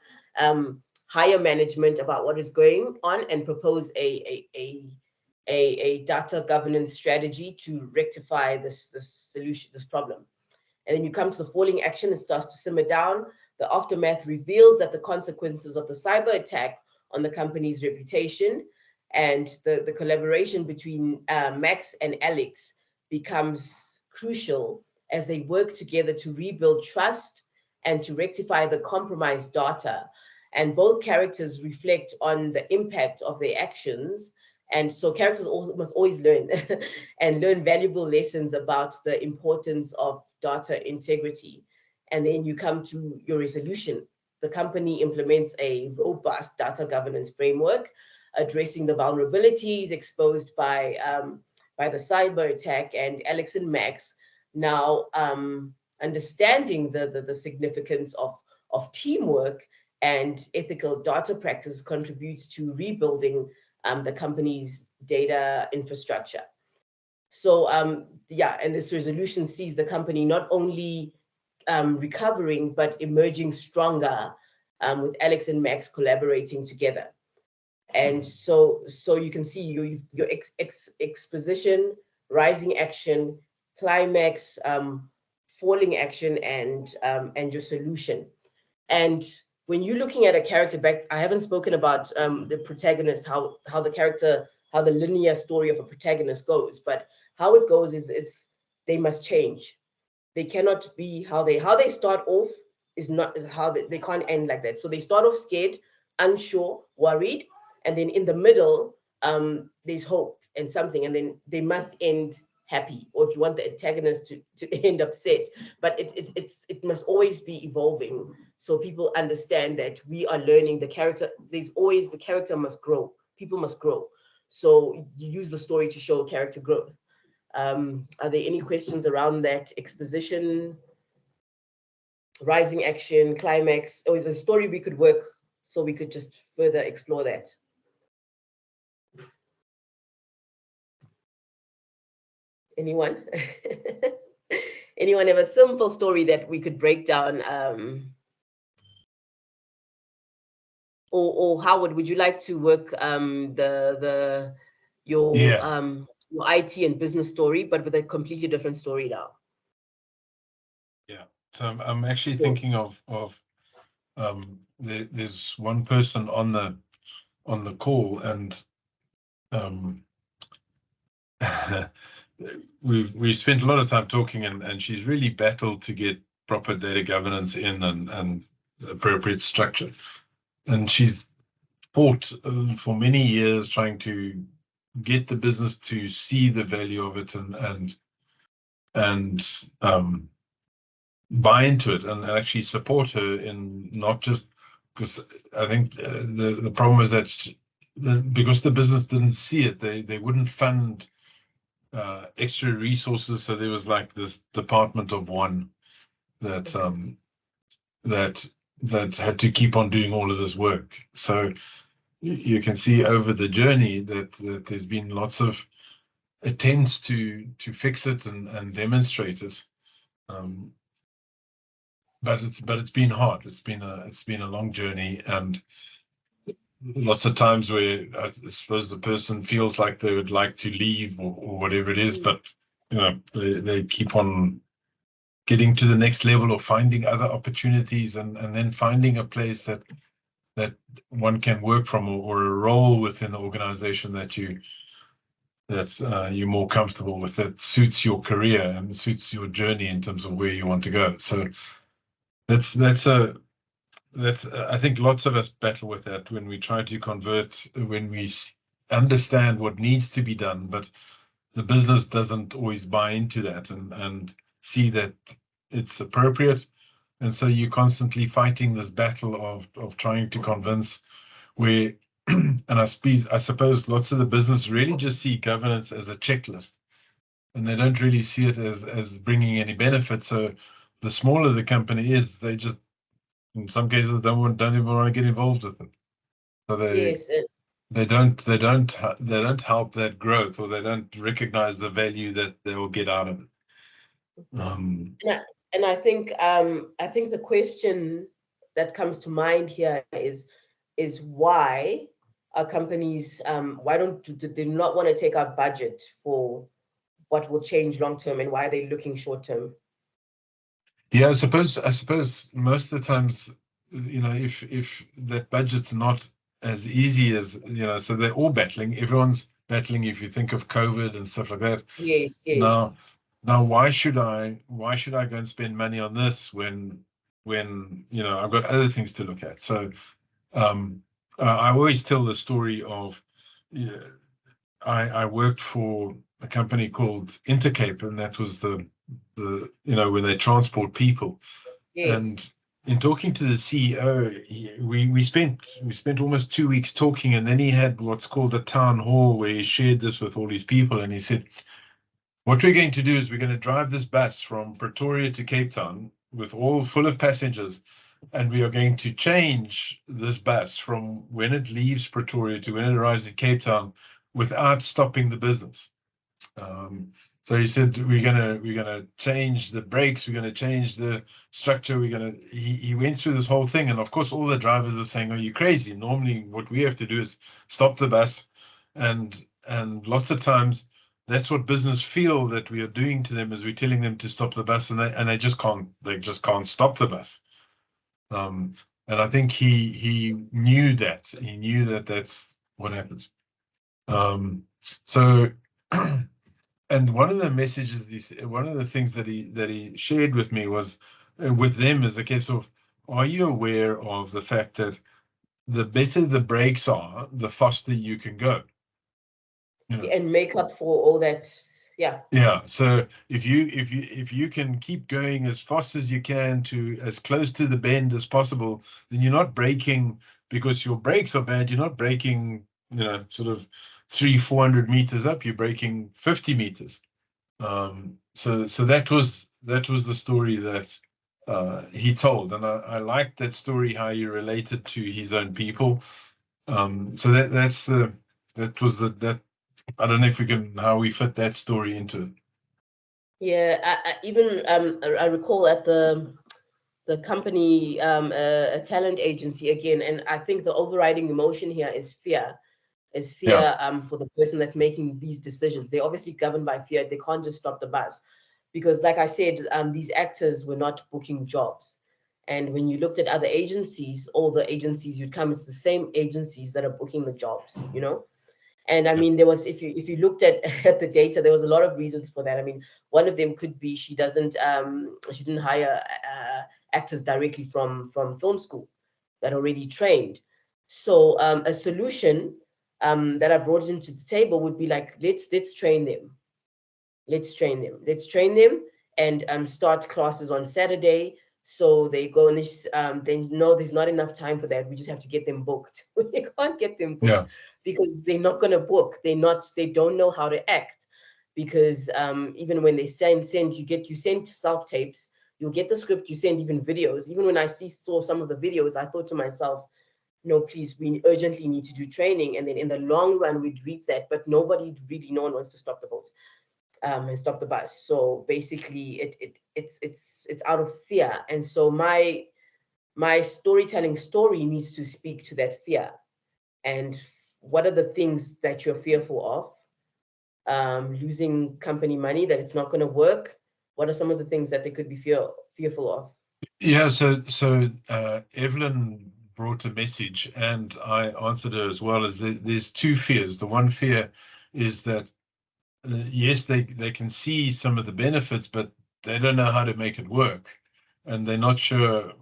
higher management about what is going on and propose a data governance strategy to rectify this problem. And then you come to the falling action, it starts to simmer down. The aftermath reveals that the consequences of the cyber attack on the company's reputation and the collaboration between Max and Alex becomes crucial as they work together to rebuild trust and to rectify the compromised data. And both characters reflect on the impact of their actions. And so characters must always learn and learn valuable lessons about the importance of data integrity. And then you come to your resolution. The company implements a robust data governance framework, addressing the vulnerabilities exposed by the cyber attack. And Alex and Max now understanding the significance of teamwork and ethical data practice contributes to rebuilding the company's data infrastructure. So yeah, and this resolution sees the company not only recovering, but emerging stronger with Alex and Max collaborating together. And so you can see your exposition, rising action, climax, falling action, and your solution. And when you're looking at a character back, I haven't spoken about the protagonist, how the linear story of a protagonist goes, but how it goes is they must change. They cannot be how they start off is how they can't end like that. So they start off scared, unsure, worried, and then in the middle, there's hope and something, and then they must end happy, or if you want the antagonist to end upset, but it must always be evolving, so people understand that we are learning. The character, there's always, the character must grow, people must grow, so you use the story to show character growth. Are there any questions around that exposition, rising action, climax, or is a story we could work so we could just further explore that? Anyone? Anyone have a simple story that we could break down? Or Howard, would you like to work your IT and business story, but with a completely different story now? Yeah. So I'm actually Sure. thinking of there's one person on the call, and we've spent a lot of time talking, and she's really battled to get proper data governance in and appropriate structure. And she's fought for many years trying to get the business to see the value of it and buy into it and actually support her in not just, because I think the problem is that because the business didn't see it, they wouldn't fund extra resources. So there was like this department of one that that had to keep on doing all of this work. So you can see over the journey that there's been lots of attempts to fix it and demonstrate it. But it's been hard. It's been a long journey, and lots of times where I suppose the person feels like they would like to leave or whatever it is, but they keep on getting to the next level or finding other opportunities, and then finding a place that one can work from, or a role within the organization that you're more comfortable with, that suits your career and suits your journey in terms of where you want to go. So that's I think lots of us battle with that when we try to convert, when we understand what needs to be done, but the business doesn't always buy into that and see that it's appropriate. And so you're constantly fighting this battle of trying to convince where, and I suppose lots of the business really just see governance as a checklist, and they don't really see it as bringing any benefit. So the smaller the company is, they just, in some cases, don't even want to get involved with it. So Yes. they don't help that growth, or they don't recognize the value that they will get out of it. And I think the question that comes to mind here is why are companies why do they not want to take out budget for what will change long term, and why are they looking short term? Yeah, I suppose most of the times, if that budget's not as easy as, so they're all battling. Everyone's battling. If you think of COVID and stuff like that. Yes, yes. Now, why should I go and spend money on this when I've got other things to look at? So I always tell the story of, yeah, I worked for a company called Intercape, and that was the where they transport people. Yes. And in talking to the CEO, we spent almost 2 weeks talking, and then he had what's called a town hall where he shared this with all these people, and he said, what we're going to do is we're going to drive this bus from Pretoria to Cape Town with all full of passengers, and we are going to change this bus from when it leaves Pretoria to when it arrives at Cape Town without stopping the business. So he said we're gonna change the brakes, we're gonna change the structure, he went through this whole thing, and of course all the drivers are saying, are you crazy? Normally what we have to do is stop the bus, and lots of times that's what business feel that we are doing to them, is we're telling them to stop the bus, and they just can't stop the bus. And I think he knew that. He knew that that's what happens. So and one of the messages, one of the things that he shared with me was, with them, is a case of, are you aware of the fact that the better the brakes are, the faster you can go? And make up for all that. Yeah. Yeah. So if you can keep going as fast as you can to as close to the bend as possible, then you're not braking because your brakes are bad. You're not braking, sort of 300-400 meters up. You're braking 50 meters. So that was the story that he told, and I liked that story, how he related to his own people. So that was that. I don't know if we can how we fit that story into it. Yeah. I recall at the company, a talent agency again, and I think the overriding emotion here is fear. Yeah, For the person that's making these decisions. They're obviously governed by fear. They can't just stop the bus, because, like I said, these actors were not booking jobs. And when you looked at other agencies, all the agencies you'd come, it's the same agencies that are booking the jobs, And I yeah, mean, there was, if you looked at at the data, there was a lot of reasons for that. I mean, one of them could be she didn't hire actors directly from film school that are already trained. So a solution that I brought into the table would be like, let's train them. Let's train them, and start classes on Saturday. So they go, and they know there's not enough time for that. We just have to get them booked. We can't get them booked yeah, because they're not going to book. They don't know how to act, because even when they send you send self tapes, you'll get the script, you send even videos. Even when I saw some of the videos, I thought to myself, no, please, we urgently need to do training. And then in the long run, we'd reap that, but no one wants to stop the boats and stop the bus. So basically it's out of fear. And so my storytelling story needs to speak to that fear. And what are the things that you're fearful of? Losing company money, that it's not going to work. What are some of the things that they could be fearful of? Yeah, so Evelyn brought a message, and I answered her as well. As there's two fears. The one fear is that yes, they can see some of the benefits, but they don't know how to make it work, and they're not sure,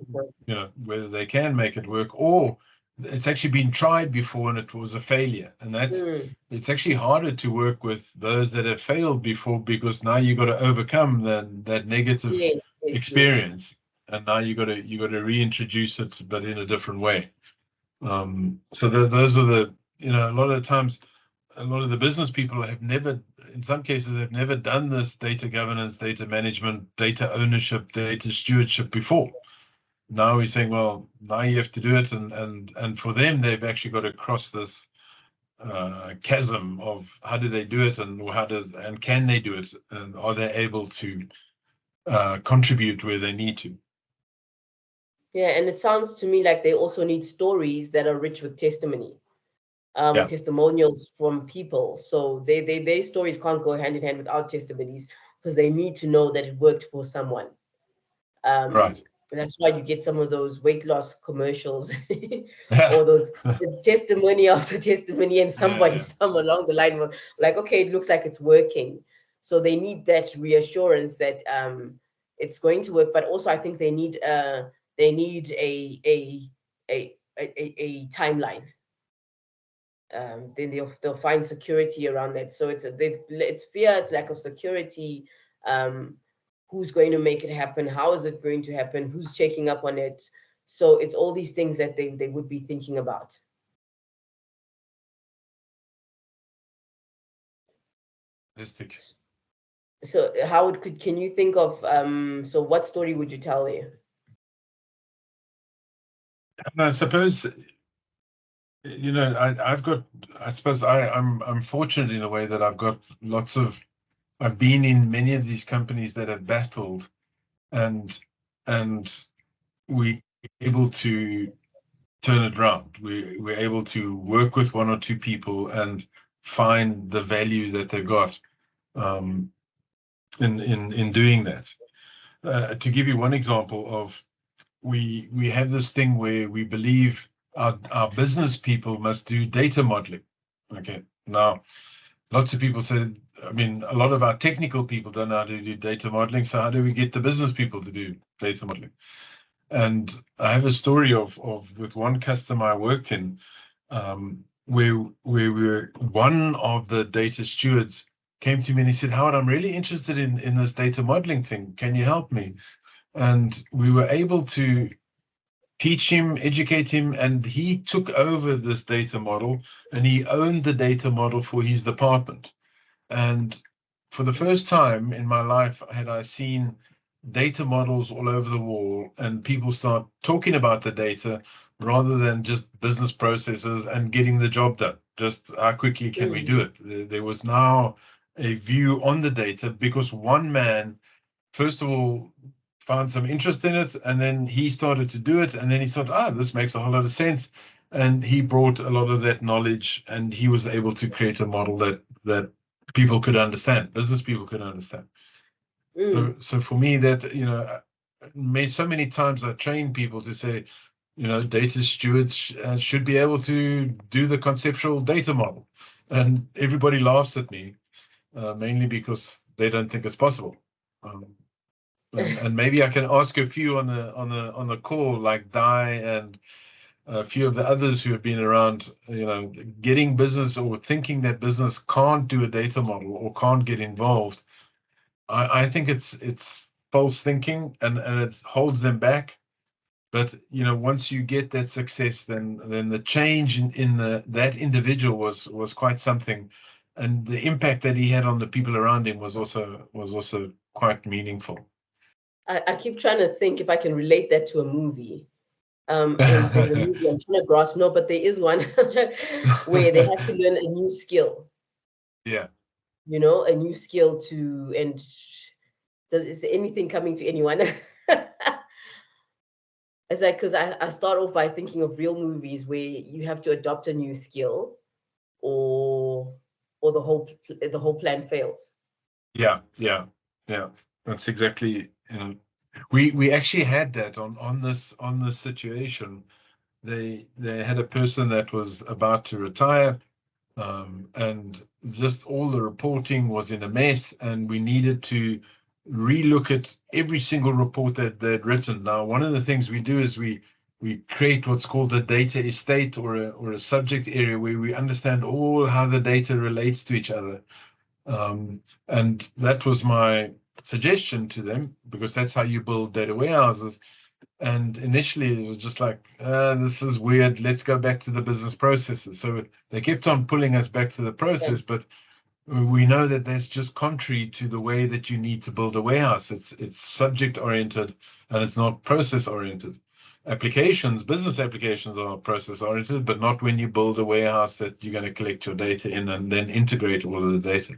whether they can make it work, or it's actually been tried before and it was a failure. And it's actually harder to work with those that have failed before, because now you've got to overcome that negative Yes. experience, and now you got to reintroduce it, but in a different way. So those are a lot of the times, a lot of the business people have never, in some cases, have never done this data governance, data management, data ownership, data stewardship before. Now we're saying, well, now you have to do it, and for them, they've actually got to cross this chasm of how do they do it, and can they do it, and are they able to contribute where they need to. Yeah, and it sounds to me like they also need stories that are rich with testimony. Testimonials from people. So their stories can't go hand in hand without testimonies, because they need to know that it worked for someone. Right. That's why you get some of those weight loss commercials Yeah. or those, it's testimony after testimony, and somebody, Yeah. some along the line will like, okay, it looks like it's working. So they need that reassurance that it's going to work. But also I think they need a timeline. Then they'll find security around that. So it's fear, it's lack of security. Who's going to make it happen? How is it going to happen? Who's checking up on it? So it's all these things that they would be thinking about. Fantastic. So can you think of so what story would you tell there? And I suppose, I'm fortunate in a way that I've been in many of these companies that have battled, and we're able to turn it around. We're able to work with one or two people and find the value that they've got in doing that. To give you one example of, we have this thing where we believe our business people must do data modeling. Okay. Now, lots of people say, a lot of our technical people don't know how to do data modeling. So how do we get the business people to do data modeling? And I have a story of with one customer I worked in, where one of the data stewards came to me and he said, Howard, I'm really interested in this data modeling thing. Can you help me? And we were able to teach him, educate him, and he took over this data model, and he owned the data model for his department. And for the first time in my life had I seen data models all over the wall, and people start talking about the data rather than just business processes and getting the job done. Just how quickly can we do it? There was now a view on the data, because one man, first of all, found some interest in it, and then he started to do it, and then he thought, this makes a whole lot of sense. And he brought a lot of that knowledge, and he was able to create a model that people could understand, business people could understand. So for me, that, so many times I train people to say, data stewards should be able to do the conceptual data model, and everybody laughs at me, mainly because they don't think it's possible. And maybe I can ask a few on the call, like Di and a few of the others who have been around, getting business or thinking that business can't do a data model or can't get involved. I think it's false thinking, and it holds them back. But once you get that success, then the change in that individual was quite something, and the impact that he had on the people around him was also quite meaningful. I keep trying to think if I can relate that to a movie. And there's a movie, I'm trying to grasp, no, but there is one where they have to learn a new skill. Yeah. You know, a new skill to, and is there anything coming to anyone? It's like, because I start off by thinking of real movies where you have to adopt a new skill, or the whole plan fails. Yeah, yeah, yeah. That's exactly, we actually had that on this situation. They had a person that was about to retire, and just all the reporting was in a mess, and we needed to relook at every single report that they'd written. Now, one of the things we do is we create what's called a data estate, or a subject area where we understand all how the data relates to each other. And that was my suggestion to them, because that's how you build data warehouses. And initially it was just like, this is weird. Let's go back to the business processes. So they kept on pulling us back to the process, but we know that that's just contrary to the way that you need to build a warehouse. It's subject oriented, and it's not process oriented. Business applications are process oriented, but not when you build a warehouse that you're going to collect your data in and then integrate all of the data.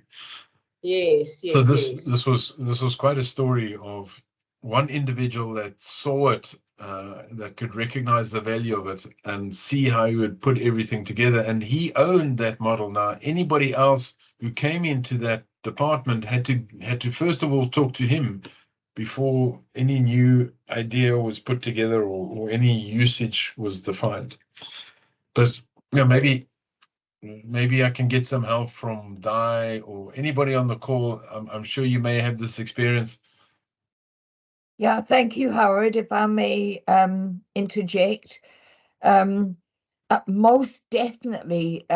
Yes, So yes, yes. this was quite a story of one individual that saw it, that could recognize the value of it and see how he would put everything together. And he owned that model. Now, anybody else who came into that department had to first of all talk to him before any new idea was put together, or any usage was defined. But maybe I can get some help from Di or anybody on the call. I'm sure you may have this experience. Yeah, thank you, Howard. If I may interject, most definitely,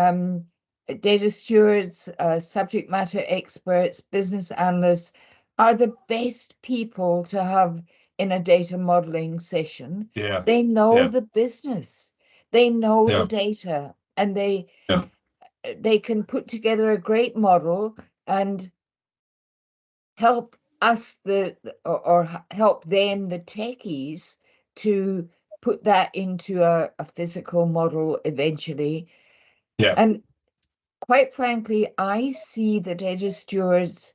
data stewards, subject matter experts, business analysts are the best people to have in a data modeling session. Yeah, They know yeah, the business, they know the yeah, data, and yeah, they can put together a great model and help us or help them, the techies, to put that into a physical model eventually. yeah, And quite frankly, I see the data stewards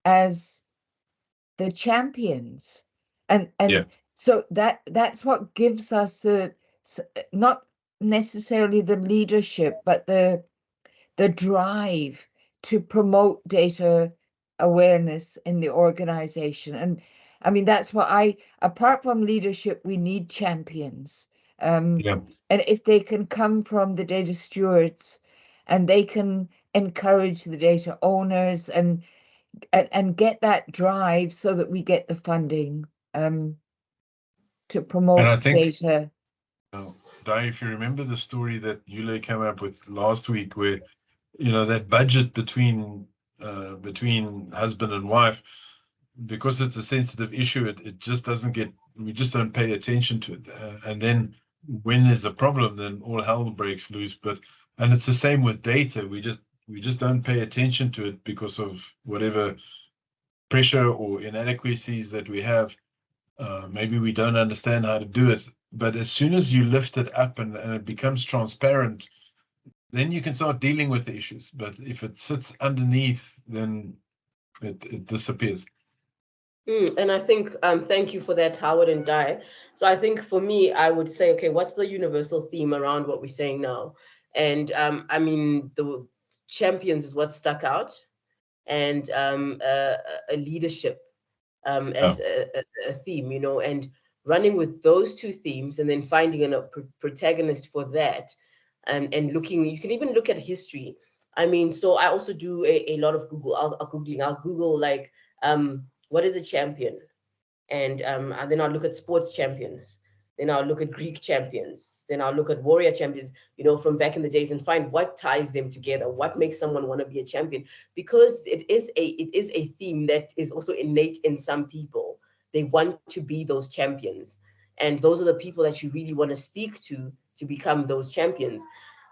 as the champions. yeah, And so that's what gives us not necessarily the leadership, but the drive to promote data awareness in the organization. And I mean, that's what apart from leadership, we need champions. yeah. And if they can come from the data stewards, and they can encourage the data owners and get that drive so that we get the funding to And promote I think, data. Di, if you remember the story that Yule came up with last week, where that budget between husband and wife, because it's a sensitive issue, it just doesn't get. We just don't pay attention to it, and then when there's a problem, then all hell breaks loose. And it's the same with data. We just don't pay attention to it because of whatever pressure or inadequacies that we have. Maybe we don't understand how to do it. But as soon as you lift it up and it becomes transparent, then you can start dealing with the issues. But if it sits underneath, then it disappears. And I think, thank you for that, Howard and Di. So I think for me, I would say, okay, what's the universal theme around what we're saying now? And I mean, the champions is what stuck out, and a leadership Yeah, as a theme, and running with those two themes, and then finding a protagonist for that, and looking. You can even look at history. I mean, so I also do a lot of Google. I'll Google, like, what is a champion, and then I'll look at sports champions. Then I'll look at Greek champions. Then I'll look at warrior champions, from back in the days, and find what ties them together, what makes someone want to be a champion. Because it is a theme that is also innate in some people. They want to be those champions, and those are the people that you really want to speak to become those champions.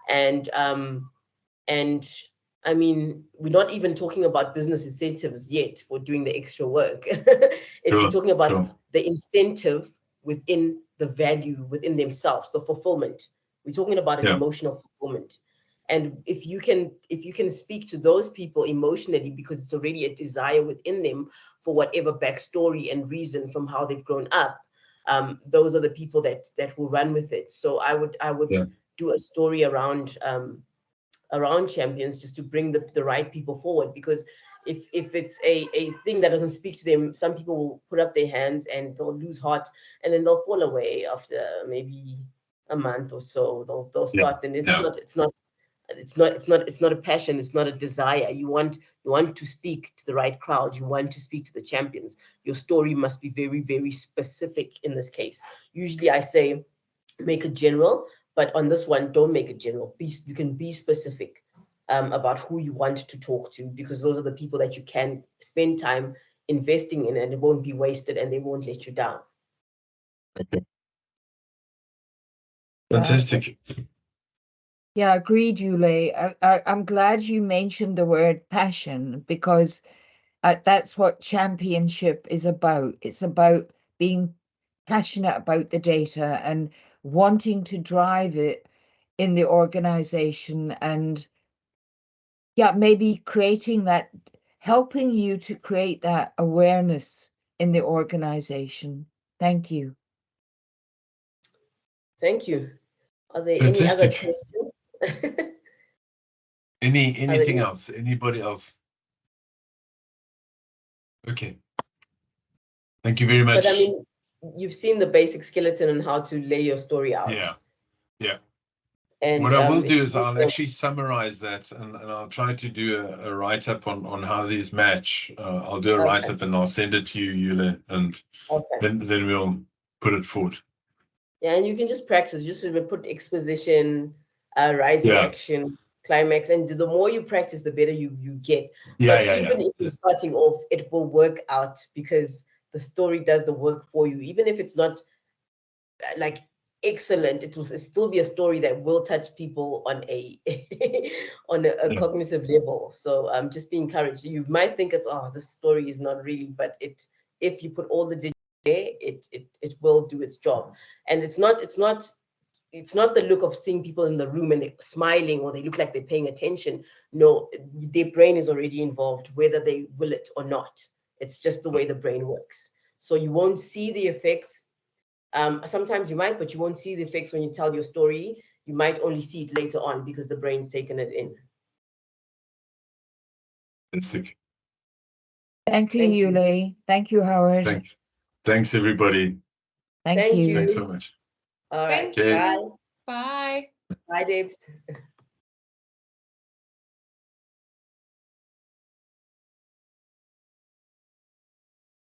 And I mean, we're not even talking about business incentives yet for doing the extra work. We're sure, talking about sure. the incentive within the value within themselves, the fulfillment. We're talking about an emotional fulfillment. And if you can speak to those people emotionally, because it's already a desire within them for whatever backstory and reason from how they've grown up, those are the people that will run with it. So I would do a story around champions, just to bring the right people forward. Because if it's a thing that doesn't speak to them, some people will put up their hands and they'll lose heart, and then they'll fall away after maybe a month or so. They'll start, and it's not a passion, it's not a desire. You want to speak to the right crowd, you want to speak to the champions. Your story must be very, very specific in this case. Usually I say make it general, but on this one, don't make it general. You can be specific about who you want to talk to, because those are the people that you can spend time investing in, and it won't be wasted, and they won't let you down. Okay. Fantastic. Yeah, agreed, Yule. I'm glad you mentioned the word passion, because that's what championship is about. It's about being passionate about the data and wanting to drive it in the organization, and maybe helping you to create that awareness in the organization. Thank you. Thank you. Are there Fantastic. any other questions? Anything else? Anybody else? Okay. Thank you very much. But I mean, you've seen the basic skeleton on how to lay your story out. Yeah. And what I will do is I'll actually summarize that, and I'll try to do a write-up on how these match. I'll do a write-up and I'll send it to you, Yule, and then we'll put it forward. Yeah, and you can just practice. Just put exposition, rising action, climax, and the more you practice, the better you get. But even if you're starting off, it will work out, because the story does the work for you. Even if it's not like excellent, it will still be a story that will touch people on a cognitive level. So just be encouraged. You might think it's, this story is not really, but if you put all the digits there, it will do its job. And it's not the look of seeing people in the room and they're smiling, or they look like they're paying attention. No, their brain is already involved, whether they will it or not. It's just the way the brain works. So you won't see the effects. Sometimes you might, but you won't see the effects when you tell your story. You might only see it later on, because the brain's taken it in. Fantastic. Thank you, Yule. Thank you, Howard. Thanks, everybody. Thank you. Thanks so much. All right. Thank you. Bye. Bye, Debs.